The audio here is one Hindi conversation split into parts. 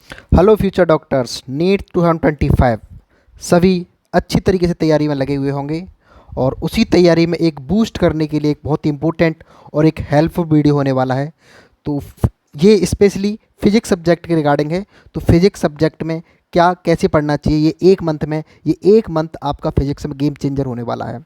हेलो फ्यूचर डॉक्टर्स, नीट 2025 सभी अच्छी तरीके से तैयारी में लगे हुए होंगे और उसी तैयारी में एक बूस्ट करने के लिए एक बहुत ही इम्पोर्टेंट और एक हेल्पफुल वीडियो होने वाला है। तो ये स्पेशली फिजिक्स सब्जेक्ट के रिगार्डिंग है। तो फिजिक्स सब्जेक्ट में क्या कैसे पढ़ना चाहिए, ये एक मंथ आपका फिजिक्स में गेम चेंजर होने वाला है।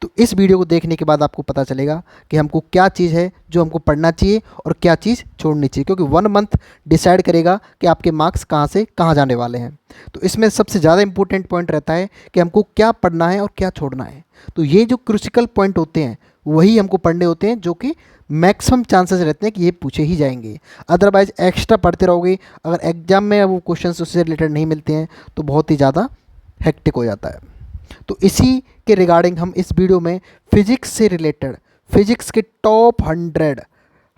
तो इस वीडियो को देखने के बाद आपको पता चलेगा कि हमको क्या चीज़ है जो हमको पढ़ना चाहिए और क्या चीज़ छोड़नी चाहिए, क्योंकि 1 मंथ डिसाइड करेगा कि आपके मार्क्स कहाँ से कहाँ जाने वाले हैं। तो इसमें सबसे ज़्यादा इंपॉर्टेंट पॉइंट रहता है कि हमको क्या पढ़ना है और क्या छोड़ना है। तो ये जो क्रूसिकल पॉइंट होते हैं वही हमको पढ़ने होते हैं, जो कि मैक्सिमम चांसेस रहते हैं कि ये पूछे ही जाएंगे। अदरवाइज एक्स्ट्रा पढ़ते रहोगे, अगर एग्जाम में वो क्वेश्चंस उससे रिलेटेड नहीं मिलते हैं तो बहुत ही ज़्यादा हेक्टिक हो जाता है। तो इसी के रिगार्डिंग हम इस वीडियो में फिजिक्स से रिलेटेड फिजिक्स के टॉप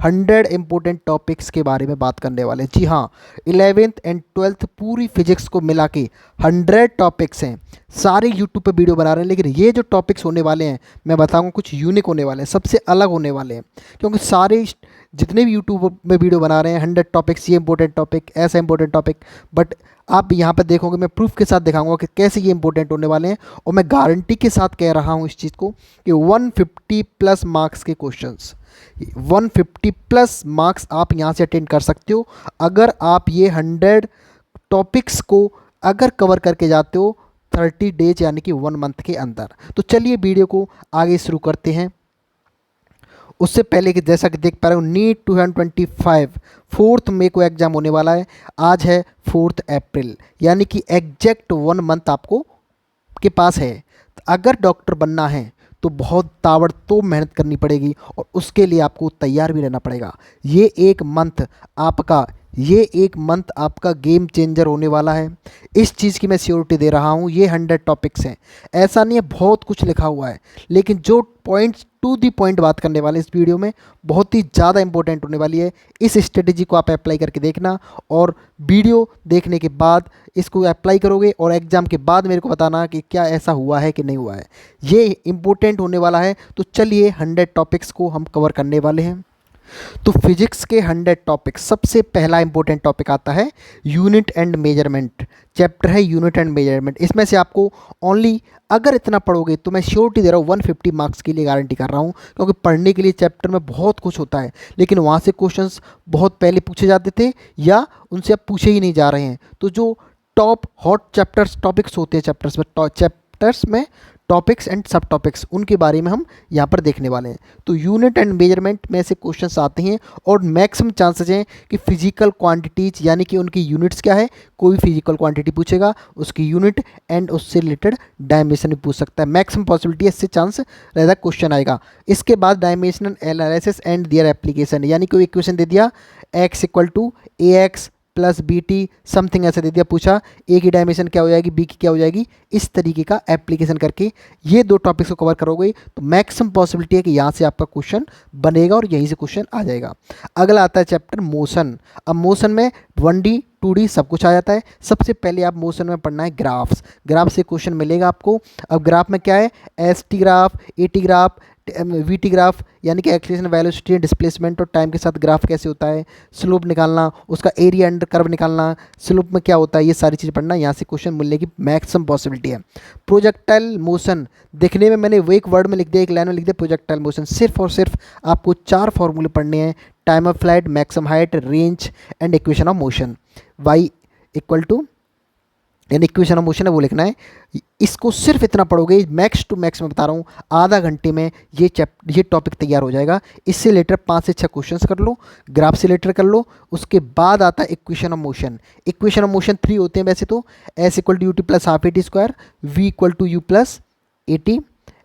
100 इंपॉर्टेंट टॉपिक्स के बारे में बात करने वाले हैं। जी हाँ, 11th एंड 12th पूरी फिजिक्स को मिला के 100 टॉपिक्स हैं। सारे यूट्यूब पे वीडियो बना रहे हैं, लेकिन ये जो टॉपिक्स होने वाले हैं मैं बताऊंगा कुछ यूनिक होने वाले हैं, सबसे अलग होने वाले हैं। क्योंकि सारे जितने भी यूट्यूब में वीडियो बना रहे हैं 100 टॉपिक्स, ये इंपॉर्टेंट टॉपिक, ऐसा इंपॉर्टेंट टॉपिक, बट आप यहाँ पर देखोगे मैं प्रूफ के साथ दिखाऊंगा कि कैसे ये इंपॉर्टेंट होने वाले हैं। और मैं गारंटी के साथ कह रहा हूँ इस चीज़ को कि 150 प्लस मार्क्स के क्वेश्चंस, 150 प्लस मार्क्स आप यहाँ से अटेंड कर सकते हो अगर आप ये 100 टॉपिक्स को अगर कवर करके जाते हो 30 डेज यानी कि 1 मंथ के अंदर। तो चलिए वीडियो को आगे शुरू करते हैं। उससे पहले कि जैसा कि देख पा रहे हो, नीट 2025 4 मई को एग्ज़ाम होने वाला है। आज है 4 अप्रैल, यानी कि एग्जैक्ट 1 मंथ आपको के पास है। तो अगर डॉक्टर बनना है तो बहुत ताबड़तोड़ मेहनत करनी पड़ेगी और उसके लिए आपको तैयार भी रहना पड़ेगा। आपका ये एक मंथ आपका गेम चेंजर होने वाला है, इस चीज़ की मैं श्योरिटी दे रहा हूँ। ये 100 टॉपिक्स हैं, ऐसा नहीं है बहुत कुछ लिखा हुआ है, लेकिन जो पॉइंट्स टू दी पॉइंट बात करने वाले इस वीडियो में बहुत ही ज़्यादा इंपॉर्टेंट होने वाली है। इस स्ट्रेटेजी को आप अप्लाई करके देखना और वीडियो देखने के बाद इसको अप्लाई करोगे और एग्ज़ाम के बाद मेरे को बताना कि क्या ऐसा हुआ है कि नहीं हुआ है। ये इंपॉर्टेंट होने वाला है। तो चलिए 100 टॉपिक्स को हम कवर करने वाले हैं। तो फिजिक्स के 100 टॉपिक, सबसे पहला इंपॉर्टेंट टॉपिक आता है यूनिट एंड मेजरमेंट। चैप्टर है यूनिट एंड मेजरमेंट। इसमें से आपको ओनली अगर इतना पढ़ोगे तो मैं श्योरिटी दे रहा हूँ 150 मार्क्स के लिए गारंटी कर रहा हूँ, क्योंकि पढ़ने के लिए चैप्टर में बहुत कुछ होता है, लेकिन वहाँ से क्वेश्चंस बहुत पहले पूछे जाते थे या उनसे अब पूछे ही नहीं जा रहे हैं। तो जो टॉप हॉट चैप्टर्स टॉपिक्स होते हैं चैप्टर्स में टॉपिक्स एंड सब टॉपिक्स, उनके बारे में हम यहाँ पर देखने वाले हैं। तो यूनिट एंड मेजरमेंट में से क्वेश्चंस आते हैं और मैक्सिमम चांसेस हैं कि फिजिकल क्वांटिटीज यानी कि उनकी यूनिट्स क्या है, कोई फिजिकल क्वांटिटी पूछेगा उसकी यूनिट एंड उससे रिलेटेड डायमेंशन भी पूछ सकता है। मैक्सिमम पॉसिबिलिटी इससे चांस रहता क्वेश्चन आएगा। इसके बाद dimensional analysis and their application, यानी कोई इक्वेशन दे दिया x equal to a x plus b t something ऐसे दे दिया, पूछा ए की डायमेंशन क्या हो जाएगी, बी की क्या हो जाएगी, इस तरीके का एप्लीकेशन करके ये 2 टॉपिक्स को कवर करोगे तो मैक्सिमम पॉसिबिलिटी है कि यहाँ से आपका क्वेश्चन बनेगा और यहीं से क्वेश्चन आ जाएगा। अगला आता है चैप्टर मोशन। अब मोशन में 1D 2D सब कुछ आ जाता है। सबसे पहले आप मोशन में पढ़ना है ग्राफ्स। ग्राफ से क्वेश्चन मिलेगा आपको। अब ग्राफ में क्या है, S T graph, A T graph, we T graph, यानी कि एक्सीलरेशन, वेलोसिटी, डिस्प्लेसमेंट और टाइम के साथ ग्राफ कैसे होता है, स्लोप निकालना, उसका एरिया अंडर कर्व निकालना, स्लोप में क्या होता है, ये सारी चीज़ पढ़ना। यहाँ से क्वेश्चन मिलने की मैक्सिमम पॉसिबिलिटी है। प्रोजेक्टाइल मोशन, देखने में मैंने वो एक वर्ड में लिख दिया, एक लाइन में लिख दिया प्रोजेक्टाइल मोशन। सिर्फ और सिर्फ आपको 4 फॉर्मूले पढ़ने हैं, time of flight, maximum height, range and equation of motion. Y equal to यानी इक्वेशन ऑफ मोशन है वो लिखना है। इसको सिर्फ इतना पढ़ोगे, मैक्स टू मैक्स मैं बता रहा हूँ, आधा घंटे में ये टॉपिक तैयार हो जाएगा। इससे रिलेटेड 5 से 6 क्वेश्चंस कर लो, ग्राफ से रिलेटेड कर लो। उसके बाद आता है equation of motion. Equation of motion 3 होते हैं वैसे तो, s equal to u t plus half a t square, v equal to u plus a t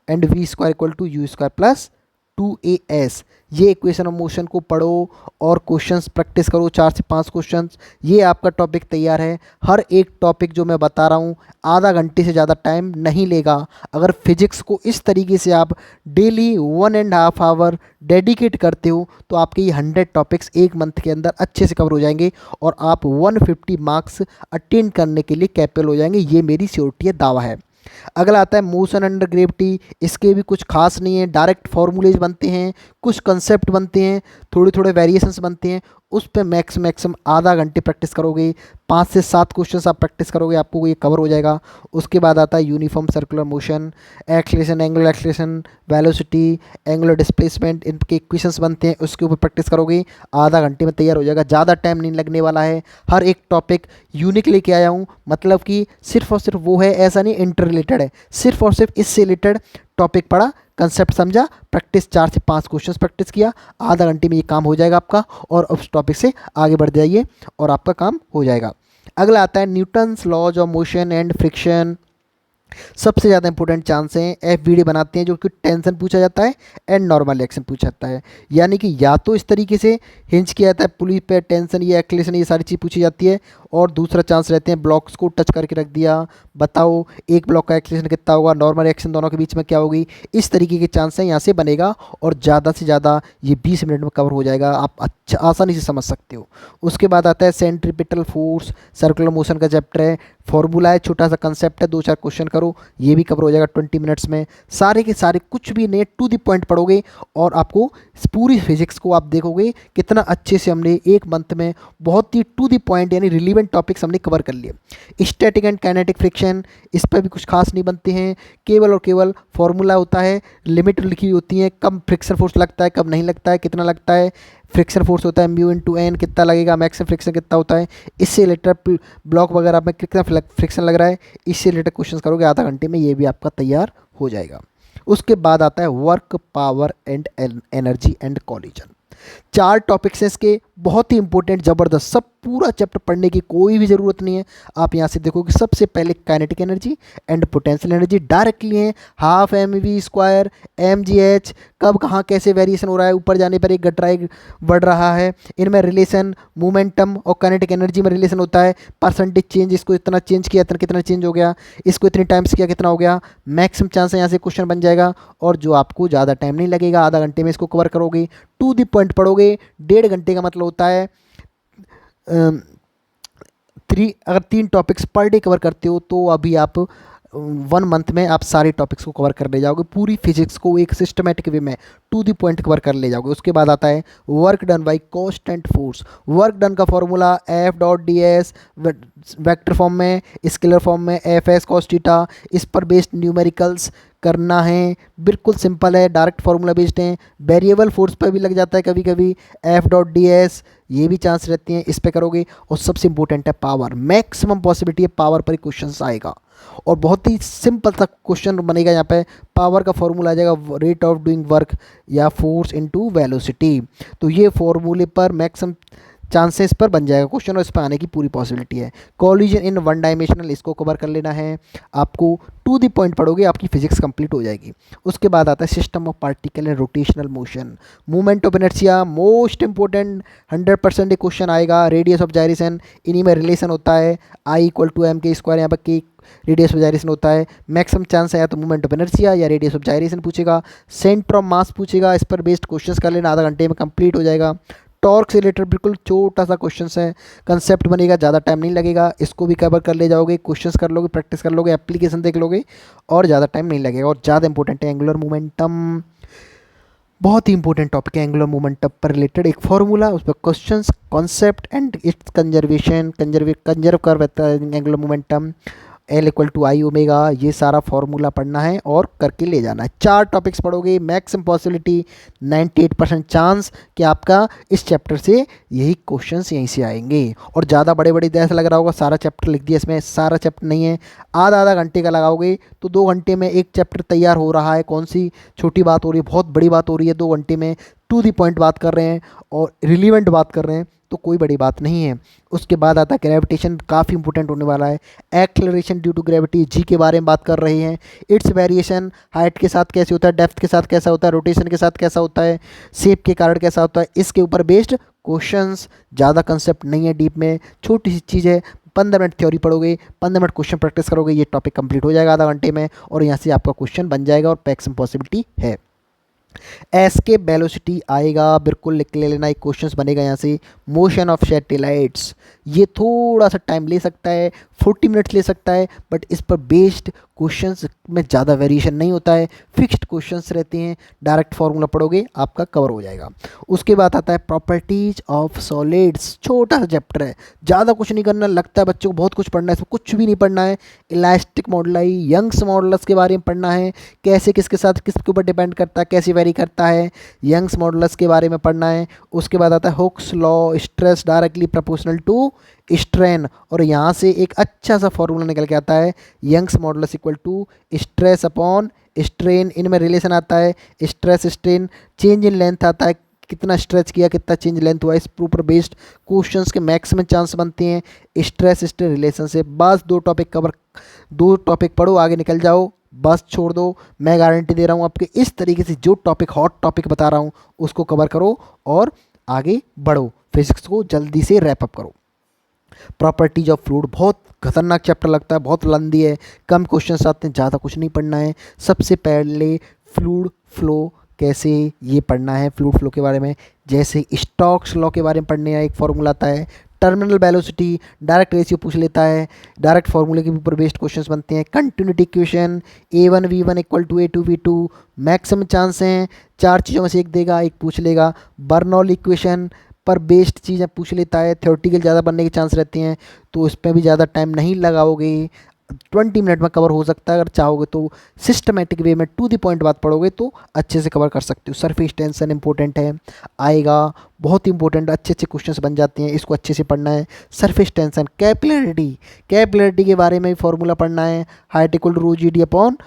and v square equal to u square plus 2as। ये इक्वेशन ऑफ मोशन को पढ़ो और क्वेश्चंस प्रैक्टिस करो, 4 से 5 क्वेश्चंस। ये आपका टॉपिक तैयार है। हर एक टॉपिक जो मैं बता रहा हूँ आधा घंटे से ज़्यादा टाइम नहीं लेगा। अगर फिजिक्स को इस तरीके से आप डेली 1.5 आवर डेडिकेट करते हो तो आपके ये 100 टॉपिक्स एक मंथ के अंदर अच्छे से कवर हो जाएंगे और आप 150 मार्क्स अटेंड करने के लिए कैपेबल हो जाएंगे। ये मेरी श्योरिटी है, दावा है। अगला आता है मोशन अंडर ग्रेविटी। इसके भी कुछ खास नहीं है, डायरेक्ट फॉर्मूलेज बनते हैं, कुछ कंसेप्ट बनते हैं, थोड़े थोड़े वेरिएशंस बनते हैं, उस पे मैक्सिमम आधा घंटे प्रैक्टिस करोगे, 5 से 7 क्वेश्चंस आप प्रैक्टिस करोगे, आपको ये कवर हो जाएगा। उसके बाद आता है uniform circular motion, acceleration, angular acceleration, velocity, angular displacement, इनके इक्वेशंस बनते हैं, उसके ऊपर प्रैक्टिस करोगे, आधा घंटे में तैयार हो जाएगा। ज़्यादा टाइम नहीं लगने वाला है। हर एक टॉपिक यूनिक लेके आया हूँ, मतलब कि सिर्फ और सिर्फ वो है, ऐसा नहीं इंटर रिलेटेड है, सिर्फ और सिर्फ इससे रिलेटेड टॉपिक पढ़ा, कंसेप्ट समझा, प्रैक्टिस 4 से 5 क्वेश्चंस प्रैक्टिस किया, आधा घंटे में ये काम हो जाएगा आपका, और उस टॉपिक से आगे बढ़ जाइए और आपका काम हो जाएगा। अगला आता है Newton's laws of motion and friction. सबसे ज़्यादा इंपॉर्टेंट चांस हैं, एफ बनाते हैं, जो कि टेंशन पूछा जाता है एंड नॉर्मल एक्शन पूछा जाता है। यानी कि या तो इस तरीके से हिंज किया जाता है, पुली पे टेंशन, ये एक्लेशन, ये सारी चीज़ पूछी जाती है, और दूसरा चांस रहते हैं ब्लॉक्स को टच करके रख दिया, बताओ एक ब्लॉक का एक्लेशन कितना होगा, नॉर्मल एक्शन दोनों के बीच में क्या होगी, इस तरीके के चांस हैं, यहाँ से बनेगा, और ज़्यादा से ज़्यादा ये 20 मिनट में कवर हो जाएगा, आप अच्छा आसानी से समझ सकते हो। उसके बाद आता है सेंट्रीपिटल फोर्स, सर्कुलर मोशन का चैप्टर है, फॉर्मूला है, छोटा सा कंसेप्ट है, 2-4 क्वेश्चन करो, ये भी कवर हो जाएगा 20 मिनट्स में। सारे के सारे कुछ भी नहीं, टू द पॉइंट पढ़ोगे, और आपको पूरी फिजिक्स को आप देखोगे कितना अच्छे से हमने एक मंथ में बहुत ही टू द पॉइंट यानी रिलीवेंट टॉपिक्स हमने कवर कर लिए। स्टैटिक एंड काइनेटिक फ्रिक्शन, इस पर भी कुछ खास नहीं बनते हैं, केवल और केवल फॉर्मूला होता है, लिमिट लिखी हुई होती है, कब फ्रिक्शन फोर्स लगता है, कब नहीं लगता है, कितना लगता है, फ्रिक्शन फोर्स होता है म्यू इंटू एन, कितना लगेगा, मैक्सिमम फ्रिक्शन कितना होता है, इससे रिलेटेड ब्लॉक वगैरह में कितना फ्रिक्शन लग रहा है, इससे रिलेटेड क्वेश्चन करोगे आधा घंटे में, ये भी आपका तैयार हो जाएगा। उसके बाद आता है work, power and energy and collision. 4 topics हैं इसके, बहुत ही इंपॉर्टेंट, ज़बरदस्त, सब पूरा चैप्टर पढ़ने की कोई भी ज़रूरत नहीं है। आप यहाँ से देखो कि सबसे पहले kinetic energy and potential energy directly हैं, half m v square, m g h, कब कहाँ कैसे वेरिएशन हो रहा है, ऊपर जाने पर एक घट रहा है बढ़ रहा है, इनमें रिलेशन, मोमेंटम और काइनेटिक एनर्जी में रिलेशन होता है, परसेंटेज चेंज, इसको इतना चेंज किया इतना कितना चेंज हो गया, इसको इतने टाइम्स किया कितना हो गया, मैक्सिमम चांस है यहाँ से क्वेश्चन बन जाएगा, और जो आपको ज़्यादा टाइम नहीं लगेगा, आधा घंटे में इसको कवर करोगे, टू द पॉइंट पढ़ोगे। 1.5 घंटे का मतलब होता है अगर 3 टॉपिक्स पर डे कवर करते हो तो अभी आप 1 मंथ में आप सारे टॉपिक्स को कवर कर ले जाओगे, पूरी फिजिक्स को एक सिस्टमेटिक वे में टू द पॉइंट कवर कर ले जाओगे। उसके बाद आता है work done by constant force. Work done का formula f dot d s, vector form में, स्केलर फॉर्म में, एफ एस कॉस थीटा, इस पर बेस्ड न्यूमेरिकल्स करना है, बिल्कुल सिंपल है, डायरेक्ट फार्मूला बेस्ड है। वेरिएबल फोर्स पर भी लग जाता है कभी कभी, एफ डॉट डी एस, ये भी चांस रहती हैं, इस पे करोगे। और सबसे इंपॉर्टेंट है पावर, मैक्सिमम पॉसिबिलिटी है पावर पर ही क्वेश्चन आएगा, और बहुत ही सिंपल सा क्वेश्चन बनेगा। यहाँ पे पावर का फॉर्मूला आ जाएगा रेट ऑफ डूइंग वर्क या फोर्स इनटू वेलोसिटी, तो ये फॉर्मूले पर मैक्सिमम चांसेस पर बन जाएगा क्वेश्चन, और इस पर आने की पूरी पॉसिबिलिटी है। कॉलिजन इन वन डायमेंशनल, इसको कवर कर लेना है आपको, टू द पॉइंट पढ़ोगे आपकी फिजिक्स कंप्लीट हो जाएगी। उसके बाद आता है system of particle and rotational motion, movement of inertia, most important, 100% question आएगा। रेडियस ऑफ जायरेशन, इन्हीं में रिलेशन होता है, आई इक्वल टू एम के स्क्वायर, यहाँ पर के रेडियस ऑफ जायरेशन होता है। मैक्सिमम चांस है या तो मूवमेंट ऑफ इनर्शिया या रेडियस ऑफ जायरेशन पूछेगा, सेंटर ऑफ मास पूछेगा, इस पर बेस्ड क्वेश्चंस कर लेना, आधा घंटे में कंप्लीट हो जाएगा। टॉर्क से रिलेटेड बिल्कुल छोटा सा क्वेश्चन है, कंसेप्ट बनेगा, ज़्यादा टाइम नहीं लगेगा, इसको भी कवर कर ले जाओगे, क्वेश्चंस कर लोगे, प्रैक्टिस कर लोगे, एप्लीकेशन देख लोगे, और ज़्यादा टाइम नहीं लगेगा। और ज़्यादा इंपॉर्टेंट है एंगुलर मोमेंटम, बहुत ही इंपॉर्टेंट टॉपिक है एंगुलर मोमेंटम पर रिलेटेड एक फॉर्मूला, उस पर questions, concept and its conservation, conserve कर angular momentum, L equal to I omega, ये सारा फॉर्मूला पढ़ना है और करके ले जाना है। 4 टॉपिक्स पढ़ोगे, मैक्सिमम पॉसिबिलिटी, 98% चांस कि आपका इस चैप्टर से यही क्वेश्चंस यहीं से आएंगे। और ज़्यादा बड़े बड़े ऐसा लग रहा होगा सारा चैप्टर लिख दिया, इसमें सारा चैप्टर नहीं है, आधा आधा घंटे का लगाओगे तो 2 घंटे में एक चैप्टर तैयार हो रहा है। कौन सी छोटी बात हो रही है, बहुत बड़ी बात हो रही है, 2 घंटे में टू दी पॉइंट बात कर रहे हैं और रिलीवेंट बात कर रहे हैं, तो कोई बड़ी बात नहीं है। उसके बाद आता है ग्रेविटेशन, काफ़ी इंपॉर्टेंट होने वाला है। एक्सेलरेशन ड्यू टू ग्रेविटी, जी के बारे में बात कर रहे हैं। इट्स वेरिएशन, हाइट के साथ कैसे होता है, डेप्थ के साथ कैसा होता है, रोटेशन के साथ कैसा होता है, शेप के कारण कैसा होता है, इसके ऊपर बेस्ड क्वेश्चंस। ज़्यादा कंसेप्ट नहीं है डीप में, छोटी सी चीज़ है। 15 मिनट थ्योरी पढ़ोगे, 15 मिनट क्वेश्चन प्रैक्टिस करोगे, ये टॉपिक कंप्लीट हो जाएगा आधा घंटे में, और यहाँ से आपका क्वेश्चन बन जाएगा और मैक्सिमम पॉसिबिलिटी है। एस्केप वेलोसिटी आएगा, बिल्कुल लिख ले लेना, एक क्वेश्चन बनेगा यहाँ से। मोशन ऑफ सैटेलाइट्स, ये थोड़ा सा टाइम ले सकता है, 40 मिनट्स ले सकता है, बट इस पर बेस्ड क्वेश्चंस में ज़्यादा वेरिएशन नहीं होता है, फिक्स्ड क्वेश्चंस रहते हैं। डायरेक्ट फार्मूला पढ़ोगे आपका कवर हो जाएगा। उसके बाद आता है प्रॉपर्टीज ऑफ सॉलिड्स, छोटा सा चैप्टर है, ज़्यादा कुछ नहीं करना। लगता है बच्चों को बहुत कुछ पढ़ना है, इसमें कुछ भी नहीं पढ़ना है। इलास्टिक मॉडलाई, यंग्स मॉडल्स के बारे में पढ़ना है, कैसे किसके साथ किसके ऊपर डिपेंड करता है, कैसे वेरी करता है, यंग्स मॉडल्स के बारे में पढ़ना है। उसके बाद आता है Hooke's law, stress directly proportional to strain, और यहाँ से एक अच्छा सा फॉर्मूला निकल के आता है, Young's modulus equal to stress upon strain. इनमें रिलेशन आता है stress strain, change in length आता है, कितना स्ट्रेच किया कितना चेंज लेंथ हुआ। इस ऊपर बेस्ड क्वेश्चंस के मैक्सिमम चांस बनते हैं स्ट्रेस स्ट्रेन रिलेशन से। बस दो टॉपिक पढ़ो, आगे निकल जाओ, बस छोड़ दो। मैं गारंटी दे रहा हूँ आपके, इस तरीके से जो टॉपिक हॉट टॉपिक बता रहा हूँ उसको कवर करो और आगे बढ़ो, फिजिक्स को जल्दी से रैप अप करो। प्रॉपर्टीज ऑफ फ्लूइड बहुत खतरनाक चैप्टर लगता है, बहुत लंबी है, कम क्वेश्चंस आते हैं, ज़्यादा कुछ नहीं पढ़ना है। सबसे पहले फ्लूइड फ्लो कैसे ये पढ़ना है, फ्लूइड फ्लो के बारे में, जैसे स्टोक्स लॉ के बारे में पढ़ने का एक फॉर्मूला आता है, टर्मिनल वेलोसिटी, डायरेक्ट रेशियो पूछ लेता है, डायरेक्ट फार्मूले के ऊपर बेस्ड क्वेश्चंस बनते हैं। Continuity equation A1V1 equal to A2V2, maximum chance हैं 4 चीज़ों में से एक देगा, एक पूछ लेगा। बर्नौली इक्वेशन पर बेस्ड चीज़ें पूछ लेता है, थ्योरेटिकल ज़्यादा बनने के चांस रहते हैं, तो इस पर भी ज़्यादा टाइम नहीं लगाओगे, 20 मिनट में कवर हो सकता है। अगर चाहोगे तो सिस्टमेटिक वे में टू द पॉइंट बात पढ़ोगे तो अच्छे से कवर कर सकते हो। सरफेस टेंशन इंपॉर्टेंट है, आएगा, बहुत इंपॉर्टेंट, अच्छे अच्छे क्वेश्चंस बन जाते हैं, इसको अच्छे से पढ़ना है। सरफेस टेंशन, कैपिलरिटी के बारे में भी फॉर्मूला पढ़ना है, height equal to rho g d upon,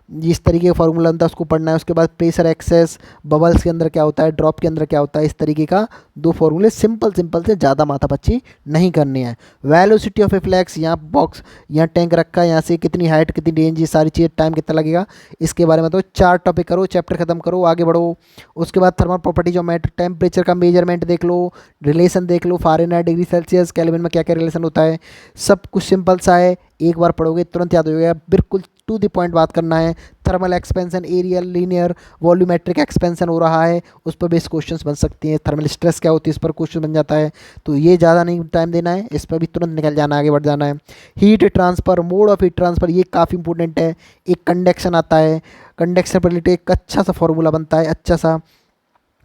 इस तरीके का फार्मूला बनता है, उसको पढ़ना है। उसके बाद प्रेशर एक्सेस, बबल्स के अंदर क्या होता है, ड्रॉप के अंदर क्या होता है, इस तरीके का 2 फार्मूले सिंपल से, ज़्यादा माथापच्ची नहीं करनी है। वेलोसिटी ऑफ ए फ्लैक्स, यहाँ बॉक्स, यहाँ टैंक रखा है, यहाँ से कितनी हाइट कितनी रेंज, ये सारी चीज़ें, टाइम कितना लगेगा, इसके बारे में तो 4 टॉपिक करो, चैप्टर खत्म करो, आगे बढ़ो। उसके बाद thermal properties of matter, temperature का मेजरमेंट देख लो, रिलेशन देख लो, फ़ारेनहाइट, डिग्री सेल्सियस, केल्विन में क्या क्या रिलेशन होता है, सब कुछ सिंपल सा है, एक बार पढ़ोगे तुरंत याद हो जाएगा। बिल्कुल टू द पॉइंट बात करना है। Thermal expansion, areal, linear, volumetric expansion हो रहा है, उस पर बेस क्वेश्चंस बन सकती हैं। थर्मल स्ट्रेस क्या होती है, इस पर क्वेश्चन बन जाता है, तो ये ज़्यादा नहीं टाइम देना है, इस पर भी तुरंत निकल जाना है, आगे बढ़ जाना है। Heat transfer, mode of heat transfer, ये काफ़ी इंपॉर्टेंट है। एक कंडक्शन आता है, कंडक्शन पर रिलेटेड एक अच्छा सा फॉर्मूला बनता है, अच्छा सा,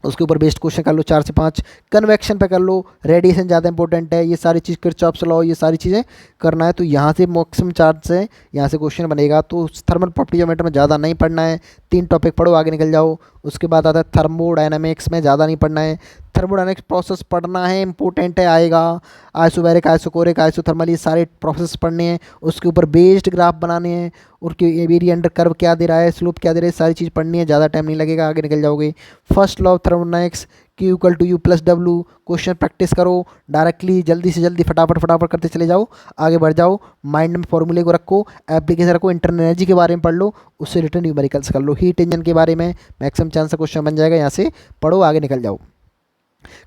उसके ऊपर बेस्ड क्वेश्चन कर लो 4 से 5। कन्वेक्शन पे कर लो, रेडिएशन ज़्यादा इंपॉर्टेंट है, ये सारी चीज़ किरचॉफ्स लॉ, ये सारी चीज़ें करना है, तो यहाँ से मैक्सिमम चार्ज से यहाँ से क्वेश्चन बनेगा। तो थर्मल प्रॉपर्टी मैटर में ज़्यादा नहीं पढ़ना है, 3 टॉपिक पढ़ो, आगे निकल जाओ। उसके बाद आता है थर्मोडायनामिक्स, में ज़्यादा नहीं पढ़ना है, थर्मोडायनामिक्स प्रोसेस पढ़ना है, इंपॉर्टेंट है, आएगा। आइसोबैरिक, आइसोकोरिक, आइसोथर्मल, ये सारे प्रोसेस पढ़ने हैं, उसके ऊपर बेस्ड ग्राफ बनाने हैं, उनके एरिया अंडर कर्व क्या दे रहा है, स्लोप क्या दे रहा है, सारी चीज़ पढ़नी है, ज़्यादा टाइम नहीं लगेगा, आगे निकल जाओगे। First law of thermodynamics, Q equal to U plus W, question practice करो, डायरेक्टली जल्दी से जल्दी फटाफट करते चले जाओ, आगे बढ़ जाओ। माइंड में फॉर्मूले को रखो, एप्लीकेशन रखो, इंटरनल एनर्जी के बारे में पढ़ लो, उससे रिटर्न न्यूमेरिकल्स कर लो। हीट इंजन के बारे में मैक्सिमम चांस से क्वेश्चन बन जाएगा, यहाँ से पढ़ो, आगे निकल जाओ।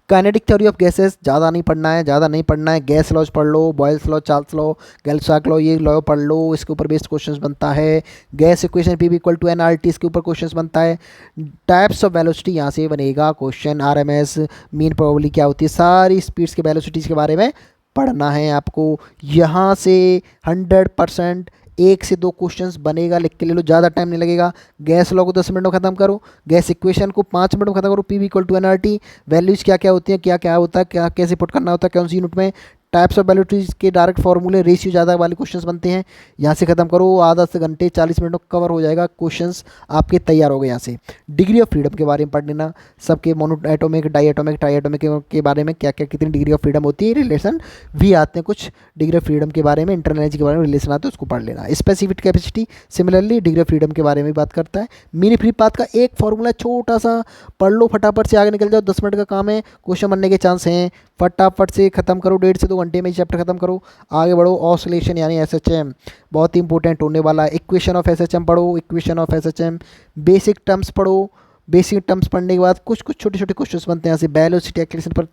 काइनेटिक थ्योरी ऑफ गैसेस, ज़्यादा नहीं पढ़ना है, ज़्यादा नहीं पढ़ना है। गैस लॉज पढ़ लो, Boyle's law, Charles law, Gay Lussac law, ये लॉ पढ़ लो, इसके ऊपर बेस्ड क्वेश्चंस बनता है। Gas equation P equal to NRT, इसके ऊपर क्वेश्चंस बनता है। टाइप्स ऑफ वेलोसिटी, यहाँ से बनेगा क्वेश्चन। आरएमएस, मीन प्रोबेबिलिटी क्या होती है, सारी स्पीड्स के वेलोसिटीज़ के बारे में पढ़ना है आपको। यहाँ से 100% 1 से 2 क्वेश्चंस बनेगा, लिख के ले लो, ज़्यादा टाइम नहीं लगेगा। गैस लॉ को 10 मिनट में खत्म करो, गैस इक्वेशन को 5 मिनट में खत्म करो। P v equal to n r t, values क्या क्या होती हैं, क्या क्या होता है, क्या कैसे पुट करना होता है, कौन सी यूनिट में। टाइप्स ऑफ वैल्यूटीज के डायरेक्ट फॉर्मूले, रेशियो ज़्यादा वाले क्वेश्चंस बनते हैं, यहाँ से खत्म करो, आधा से घंटे 40 मिनट में कवर हो जाएगा, क्वेश्चंस आपके तैयार हो गए। यहाँ से डिग्री ऑफ फ्रीडम के बारे में पढ़ लेना, सबके mono atomic, di atomic, try atomic के बारे में क्या क्या कितनी डिग्री ऑफ फ्रीडम होती है, रिलेशन भी आते हैं कुछ डिग्री ऑफ फ्रीडम के बारे में, इंटरनल एनर्जी के बारे में रिलेशन आते हैं, उसको पढ़ लेना। Specific capacity similarly degree of freedom के बारे में बात करता है। मिनी फ्री पाथ का एक फॉर्मूला छोटा सा पढ़ लो, फटाफट से आगे निकल जाओ, 10 मिनट का काम है, क्वेश्चन बनने के चांस हैं, फटाफट से खत्म करो, 1.5 से 2 घंटे में चैप्टर खत्म करो, आगे बढ़ो। ऑसिलेशन यानी एसएचएम बहुत ही इंपॉर्टेंट होने वाला है। इक्वेशन ऑफ एसएचएम पढ़ो, equation of SHM, basic terms पढ़ो, बेसिक टर्म्स पढ़ने के बाद कुछ कुछ छोटे छोटे क्वेश्चंस बनते हैं, यहाँ से वेलोसिटी एक्सेलरेशन पर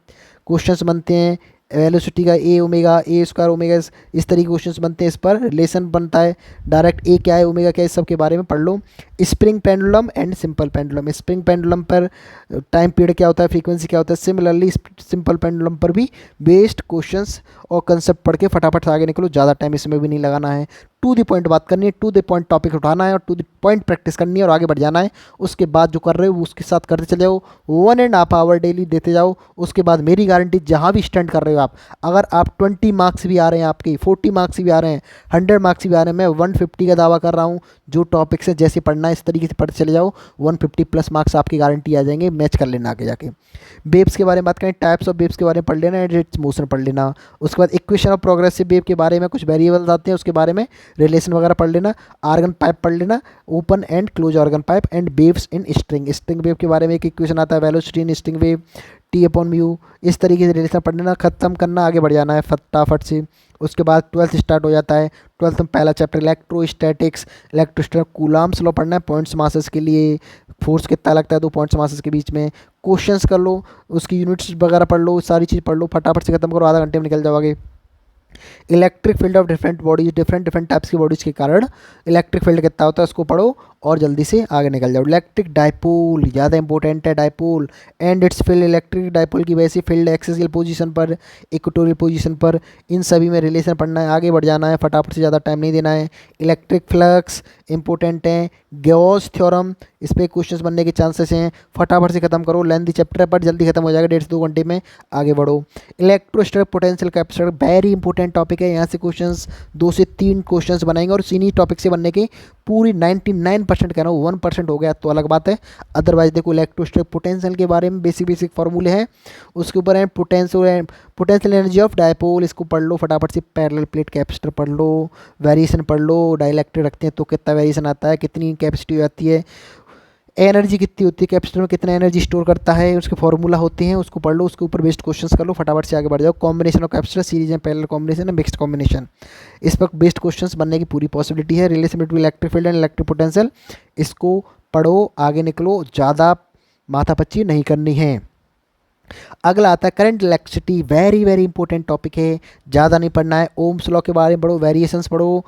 क्वेश्चंस बनते हैं, वेलोसिटी का ए ओमेगा, ए स्क्वायर ओमेगा, इस तरीके के क्वेश्चंस बनते हैं। इस पर रिलेशन बनता है डायरेक्ट, ए क्या है ओमेगा क्या है, इस सब के बारे में पढ़ लो। Spring pendulum and simple pendulum, spring pendulum पर टाइम पीरियड क्या होता है, फ्रीक्वेंसी क्या होता है। सिमिलरली सिंपल पेंडुलम पर भी बेस्ड क्वेश्चंस और कंसेप्ट पढ़ के फटाफट से आगे निकलो, ज़्यादा टाइम इसमें भी नहीं लगाना है। टू द पॉइंट बात करनी है, टू द पॉइंट टॉपिक उठाना है और टू द पॉइंट प्रैक्टिस करनी है और आगे बढ़ जाना है। उसके बाद जो कर रहे हो उसके साथ करते चले जाओ, 1.5 आवर डेली देते जाओ। उसके बाद मेरी गारंटी, जहाँ भी स्टैंड कर रहे हो आप, अगर आप 20 मार्क्स भी आ रहे हैं, आपके 40 मार्क्स भी आ रहे हैं, 100 मार्क्स भी आ रहे हैं, मैं 150 का दावा कर रहा हूँ। जो टॉपिक्स है जैसे पढ़ना है इस तरीके से पढ़ते चले जाओ, 150 प्लस मार्क्स आपकी गारंटी आ जाएंगे। मैच कर लेना आगे जाके। वेव्स के बारे में बात करें, टाइप्स ऑफ वेव्स के बारे में पढ़ लेना, एंड इट्स मोशन पढ़ लेना। उसके बाद इक्वेशन ऑफ प्रोग्रेसिव वेव के बारे में कुछ वेरिएबल्स आते हैं, उसके बारे में रिलेशन वगैरह पढ़ लेना। आर्गन पाइप पढ़ लेना, open and close organ pipe and waves in string. String wave के बारे में एक इक्वेशन आता है, velocity in string wave T upon mu. इस तरीके से रिलेशन पढ़ लेना, खत्म करना, आगे बढ़ जाना है फटाफट से। उसके बाद 12th स्टार्ट हो जाता है। 12th में पहला chapter electrostatics, electrostatic coulombs law पढ़ना है, पॉइंट्स मासेस के लिए। फोर्स कितना लगता है 2 पॉइंट्स मासेस के बीच में। क्वेश्चंस कर लो, उसकी यूनिट्स वगैरह पढ़ लो, सारी चीज़ पढ़ लो, फटाफट से खत्म करो, आधा घंटे में निकल जाओगे। Electric field of different bodies, different types की बॉडीज़ के कारण इलेक्ट्रिक फील्ड कितना होता है उसको पढ़ो और जल्दी से आगे निकल जाओ। इलेक्ट्रिक डाइपोल ज़्यादा इंपॉर्टेंट है, dipole and it's field. Electric dipole की वजह से फील्ड एक्सियल पोजीशन पर, इक्वेटोरियल पोजीशन पर, इन सभी में रिलेशन पढ़ना है, आगे बढ़ जाना है, फटाफट से, ज़्यादा टाइम नहीं देना है। इलेक्ट्रिक फ्लक्स इंपॉर्टेंट है। गॉस थ्योरम, इस पर क्वेश्चंस बनने के चांसेस हैं, फटाफट से खत्म करो। लेंथी चैप्टर है पर जल्दी खत्म हो जाएगा, 1.5 से 2 घंटे में, आगे बढ़ो। Electrostatic potential capacitor very important topic है, यहाँ से क्वेश्चंस 2 से 3 क्वेश्चंस बनाएंगे और इन्हीं टॉपिक से बनने के पूरी 99% कह रहा हूँ, 1% हो गया तो अलग बात है। अदरवाइज देखो, इलेक्ट्रोस्टैटिक पोटेंशियल के बारे में बेसिक फार्मूले हैं, उसके ऊपर है पोटेंशियल एनर्जी ऑफ डायपोल, इसको पढ़ लो फटाफट से। पैरेलल प्लेट कैपेसिटर पढ़ लो, वेरिएशन पढ़ लो, डाइलेक्ट्रिक रखते हैं तो कितना वेरिएशन आता है, कितनी कैपेसिटी आती है, एनर्जी कितनी होती है कैपेसिटर में, कितना एनर्जी स्टोर करता है, उसके फार्मूला होते हैं, उसको पढ़ लो, उसके ऊपर बेस्ड क्वेश्चंस कर लो, फटाफट से आगे बढ़ जाओ। Combination of capacitor, series and parallel combination है, मिक्स्ड कॉम्बिनेशन, इस पर बेस्ड क्वेश्चंस बनने की पूरी पॉसिबिलिटी है। Relation between electric field and electric potential, इसको पढ़ो, आगे निकलो, ज़्यादा माथापच्ची नहीं करनी है। अगला आता है current electricity, very important topic है, ज़्यादा नहीं पढ़ना है। ओम्स लॉ के बारे में पढ़ो, वेरिएशंस पढ़ो,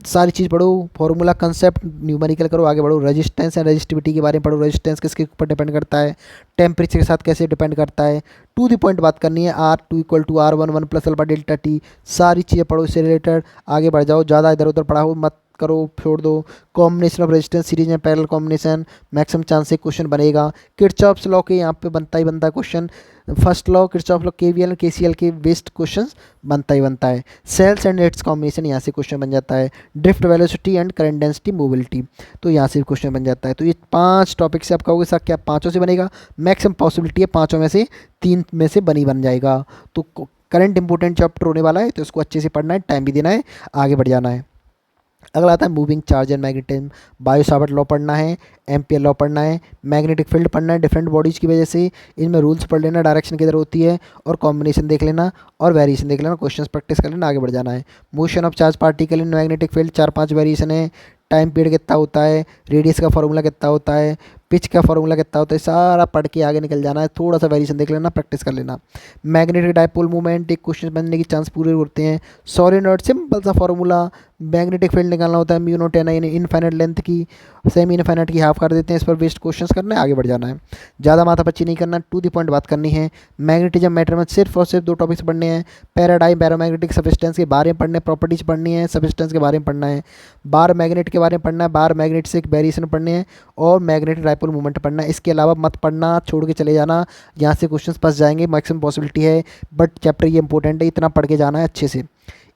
सारी चीज़ पढ़ो, फॉर्मूला कंसेप्ट न्यूमेरिकल करो, आगे बढ़ो। रेजिस्टेंस एंड रेजिस्टिविटी के बारे में पढ़ो, रेजिस्टेंस किसके ऊपर डिपेंड करता है, टेम्परेचर के साथ कैसे डिपेंड करता है। टू द पॉइंट बात करनी है, R2 = R1 1 + alpha delta T, सारी चीज़ें पढ़ो इससे रिलेटेड, आगे बढ़ जाओ, ज़्यादा इधर उधर पढ़ाओ मत करो, छोड़ दो। कॉम्बिनेशन ऑफ रेजिस्टेंस, सीरीज में पैरेलल कॉम्बिनेशन, मैक्सिमम चांस से क्वेश्चन बनेगा। किरचॉफ्स लॉ के यहाँ पे बनता ही बनता है question, first law Kirchhoff law, KVL KCL के बेस्ड क्वेश्चन बनता ही बनता है। सेल्स एंड इट्स कॉम्बिनेशन, यहाँ से क्वेश्चन बन जाता है। Drift velocity and current density mobility, तो यहाँ से क्वेश्चन बन जाता है। तो ये 5 टॉपिक से आप कहोगे सर क्या 5 से बनेगा, मैक्सिमम पॉसिबिलिटी है 5 में से 3 में से बन जाएगा। तो करंट इंपॉर्टेंट चैप्टर होने वाला है, तो इसको अच्छे से पढ़ना है, टाइम भी देना है, आगे बढ़ जाना है। अगला आता है moving charge and magnetism, Biot Savart law पढ़ना है, एम्पियर लॉ पढ़ना है, मैग्नेटिक फील्ड पढ़ना है डिफरेंट बॉडीज़ की वजह से, इनमें रूल्स पढ़ लेना, डायरेक्शन किधर होती है, और कॉम्बिनेशन देख लेना और वेरिएशन देख लेना, क्वेश्चंस प्रैक्टिस कर लेना, आगे बढ़ जाना है। Motion of charge particle in magnetic field, 4-5 variation है। टाइम पीरियड कितना होता है, रेडियस का फॉर्मूला कितना होता है, पिच का फॉर्मूला कितना होता है, सारा पढ़ के आगे निकल जाना है। थोड़ा सा वेरिएशन देख लेना, प्रैक्टिस कर लेना। मैग्नेटिक डाइपोल मूवमेंट, एक क्वेश्चन बनने के चांस पूरे होते हैं। सॉलिनॉइड सिंपल सा फॉर्मूला, मैग्नेटिक फील्ड निकालना होता है, mu not an I, infinite length की सेमी इनफाइनाइट की हाफ कर देते हैं। इस पर बेस्ड क्वेश्चंस करना है, आगे बढ़ जाना है, ज़्यादा माथापच्ची नहीं करना, टू द पॉइंट बात करनी है। मैग्नेटिज्म मैटर में सिर्फ और सिर्फ 2 टॉपिक्स पढ़ने हैं, पैराडाइम पैरामैग्नेटिक सब्सटेंस के बारे में पढ़ने, प्रॉपर्टीज पढ़नी है, सब्सटेंस के बारे में पढ़ना है, बार मैग्नेट के बारे में पढ़ना है, बार मैग्नेट से एक वेरिएशन पढ़ने हैं, और मैग्नेटिक डाइपोल मूवमेंट पढ़ना है। इसके अलावा मत पढ़ना, छोड़ के चले जाना, यहाँ से क्वेश्चन फंस जाएंगे, मैक्सिमम पॉसिबिलिटी है, बट चैप्टर ये इंपॉर्टेंट है, इतना पढ़ के जाना है अच्छे से।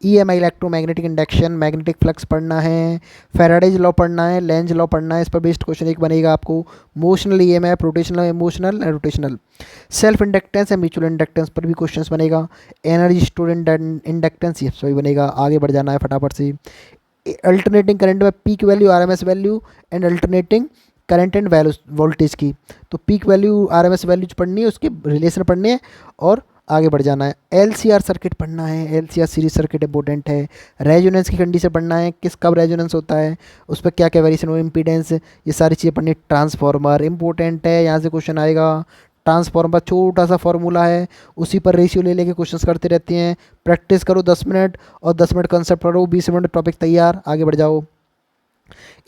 EMI electromagnetic induction, magnetic flux पढ़ना है, फैराडेज लॉ पढ़ना है, लेंज लॉ पढ़ना है, इस पर बेस्ड क्वेश्चन एक बनेगा आपको। Motional EMF, rotational emotional and rotational, self inductance and mutual inductance पर भी क्वेश्चंस बनेगा। एनर्जी स्टोर इंडक्टेंस, ये सब भी बनेगा, आगे बढ़ जाना है फटाफट से। अल्टरनेटिंग करंट में peak value, RMS value and alternating current and value voltage की, तो पीक वैल्यू RMS वैल्यू पढ़नी है, उसके रिलेशन पढ़ने हैं और आगे बढ़ जाना है। LCR सर्किट पढ़ना है, LCR सीरीज सर्किट इंपॉर्टेंट है। रेजोनेंस की कंडीशन पढ़ना है, किस कब रेजोनेंस होता है, उस पर क्या क्या वेरिएशन हो, इम्पीडेंस, ये सारी चीज़ें पढ़नी। ट्रांसफार्मर इंपॉर्टेंट है, यहाँ से क्वेश्चन आएगा। ट्रांसफॉर्म पर छोटा सा फॉर्मूला है, उसी पर रेशियो ले लेके क्वेश्चंस करते रहते हैं। प्रैक्टिस करो 10 मिनट और 10 मिनट कंसेप्ट करो, 20 मिनट टॉपिक तैयार, आगे बढ़ जाओ।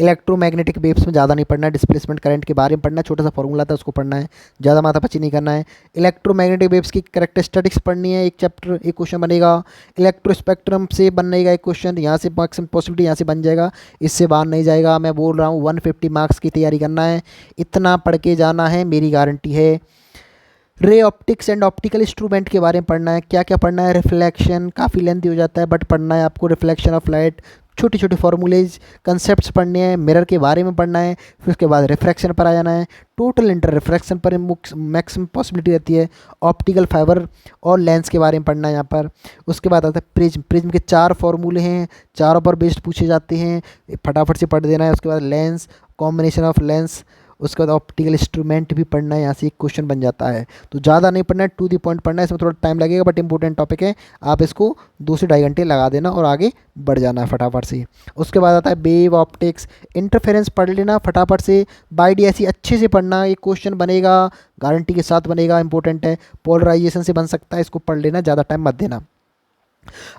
इलेक्ट्रोमैग्नेटिक वेव्स में ज़्यादा नहीं पढ़ना है, डिस्प्लेसमेंट करंट के बारे में पढ़ना है, छोटा सा फॉर्मूला था उसको पढ़ना है, ज़्यादा माथापच्ची नहीं करना है। इलेक्ट्रोमैग्नेटिक वेव्स की कैरेक्टरिस्टिक्स पढ़नी है, एक चैप्टर एक क्वेश्चन बनेगा। इलेक्ट्रोस्पेक्ट्रम से बनेगा एक क्वेश्चन, यहाँ से मैक्सिमम पॉसिबिलिटी यहाँ से बन जाएगा, इससे बाहर नहीं जाएगा। मैं बोल रहा हूँ 150 मार्क्स की तैयारी करना है, इतना पढ़ के जाना है, मेरी गारंटी है। Ray optics and optical instrument के बारे में पढ़ना है, क्या क्या पढ़ना है। रिफ्लेक्शन काफ़ी लेंथी हो जाता है बट पढ़ना है आपको, रिफ्लेक्शन ऑफ लाइट, छोटे छोटे फार्मूलेज कंसेप्ट्स पढ़ने हैं, मिरर के बारे में पढ़ना है, फिर उसके बाद रिफ्रैक्शन पर आ जाना है। टोटल इंटर रिफ्रैक्शन पर मैक्सिमम पॉसिबिलिटी रहती है। ऑप्टिकल फाइबर और लेंस के बारे में पढ़ना है यहाँ पर। उसके बाद आता है प्रिज्म, प्रिज्म के 4 फार्मूले हैं, चारों पर बेस्ड पूछे जाते हैं, फटाफट से पढ़ देना है। उसके बाद लेंस, कॉम्बिनेशन ऑफ लेंस, उसके बाद ऑप्टिकल इंस्ट्रूमेंट भी पढ़ना है, यहाँ से एक क्वेश्चन बन जाता है। तो ज़्यादा नहीं पढ़ना है, टू दी पॉइंट पढ़ना है, इसमें थोड़ा टाइम लगेगा बट इंपॉर्टेंट टॉपिक है, आप इसको 2 से 2.5 घंटे लगा देना और आगे बढ़ जाना है फटाफट से। उसके बाद आता है वेव ऑप्टिक्स, इंटरफेरेंस पढ़ लेना फटाफट से, बाई डी ऐसी अच्छे से पढ़ना, एक क्वेश्चन बनेगा, गारंटी के साथ बनेगा, इंपॉर्टेंट है, पोलराइजेशन से बन सकता है, इसको पढ़ लेना, ज़्यादा टाइम मत देना।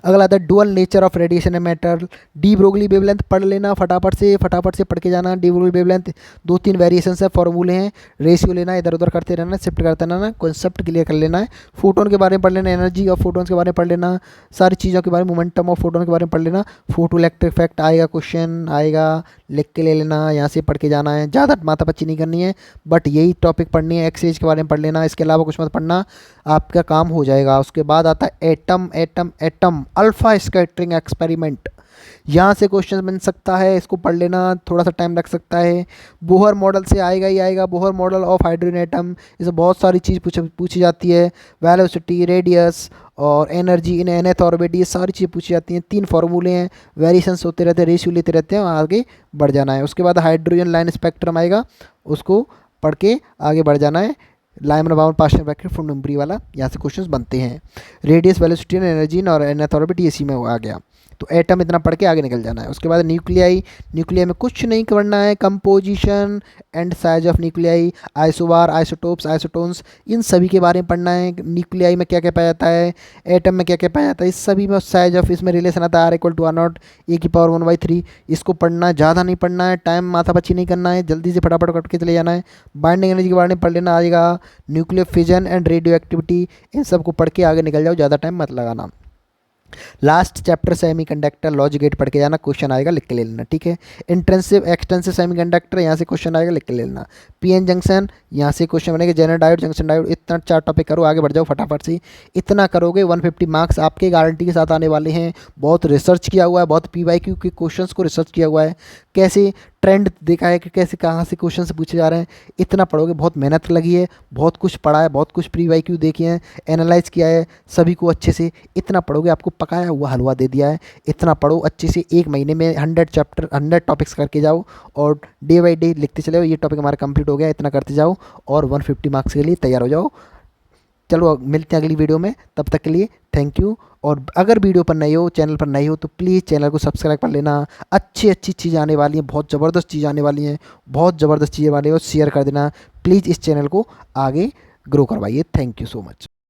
अगला आता है dual nature of radiation and matter, de Broglie wavelength पढ़ लेना फटाफट से पढ़ के जाना। डी ब्रोगली वेवलेंथ 2-3 वेरिएशंस है, फॉर्मूले हैं, रेशियो लेना, इधर उधर करते रहना, शिफ्ट करते रहना, कॉन्सेप्ट क्लियर कर लेना है। फोटोन के बारे में पढ़ लेना, एनर्जी ऑफ फोटोन्स के बारे में पढ़ लेना, सारी चीज़ों के बारे में, मोमेंटम ऑफ फोटोन के बारे में पढ़ लेना। फोटो इलेक्ट्रिक इफेक्ट आएगा, क्वेश्चन आएगा, लिख के ले लेना, यहाँ से पढ़ के जाना है, ज़्यादा माथापच्ची नहीं करनी है बट यही टॉपिक पढ़नी है। एक्सचेंज के बारे में पढ़ लेना, इसके अलावा कुछ मत पढ़ना, आपका काम हो जाएगा। उसके बाद आता है atom atom atom alpha scattering experiment, यहाँ से क्वेश्चन बन सकता है, इसको पढ़ लेना, थोड़ा सा टाइम लग सकता है। बोहर मॉडल से आएगा ही आएगा, Bohr model of hydrogen atom, इससे बहुत सारी चीज़ पूछी जाती है, वेलोसिटी, रेडियस और एनर्जी इन nth ऑर्बिट, ये सारी चीज़ें पूछी जाती हैं। 3 फार्मूले हैं, वेरिएशंस होते रहते हैं, रेशियो लेते रहते हैं, आगे बढ़ जाना है। उसके बाद हाइड्रोजन लाइन स्पेक्ट्रम आएगा, उसको पढ़ के आगे बढ़ जाना है। Lyman bound partial bracket full नंबरी वाला, यहाँ से क्वेश्चंस बनते हैं। रेडियस, वेलोसिटी, एनर्जी और nth ऑर्बिट, ये इसी में आ गया। तो एटम इतना पढ़ के आगे निकल जाना है। उसके बाद न्यूक्लियाई, न्यूक्लियाई में कुछ नहीं करना है, composition and size of nuclei, isobar, isotopes, isotones, इन सभी के बारे में पढ़ना है। न्यूक्लियाई में क्या क्या पाया जाता है, एटम में क्या क्या पाया जाता है, इस सभी में साइज ऑफ, इसमें रिलेशन आता है R=R0, e⁻⁴ इसको पढ़ना, ज़्यादा नहीं पढ़ना है, टाइम माथापच्ची नहीं करना है, जल्दी से फटाफट कट के चले जाना है। बाइंडिंग एनर्जी के बारे में पढ़ लेना आएगा, nuclear fission and radioactivity, इन सबको पढ़ के आगे निकल जाओ, ज़्यादा टाइम मत लगाना। Last chapter semiconductor logic gate पढ़ के जाना, क्वेश्चन आएगा, लिख के ले लेना, ठीक है। इंटेंसिव एक्सटेंसिव सेमीकंडक्टर, यहाँ से क्वेश्चन आएगा, लिख के ले लेना। पीएन जंक्शन, यहाँ से क्वेश्चन बनेगा, जेनर डायोड, जंक्शन डायोड, इतना 4 टॉपिक करो, आगे बढ़ जाओ फटाफट से। इतना करोगे 150 मार्क्स आपके गारंटी के साथ आने वाले हैं। बहुत रिसर्च किया हुआ है, बहुत PYQ के क्वेश्चंस को रिसर्च किया हुआ है, कैसे ट्रेंड देखा है कि कैसे कहाँ से क्वेश्चन पूछे जा रहे हैं। इतना पढ़ोगे, बहुत मेहनत लगी है, बहुत कुछ पढ़ा है, बहुत कुछ PYQ देखे हैं, एनालाइज किया है सभी को अच्छे से। इतना पढ़ोगे, आपको पकाया हुआ हलवा दे दिया है। इतना पढ़ो अच्छे से, 1 महीने में 100 चैप्टर 100 टॉपिक्स करके जाओ और डे बाई डे लिखते चले जाओ। ये टॉपिक हमारा कंप्लीट हो गया, इतना करते जाओ और 150 मार्क्स के लिए तैयार हो जाओ। चलो मिलते हैं अगली वीडियो में, तब तक के लिए थैंक यू। और अगर वीडियो पर नए हो, चैनल पर नए हो, तो प्लीज़ चैनल को सब्सक्राइब कर लेना। अच्छी चीज़ें आने वाली हैं, बहुत ज़बरदस्त चीज़ें आने वाली हैं, बहुत ज़बरदस्त चीज़ें आने वाली हैं, शेयर कर देना प्लीज़, इस चैनल को आगे ग्रो करवाइए। Thank you so much.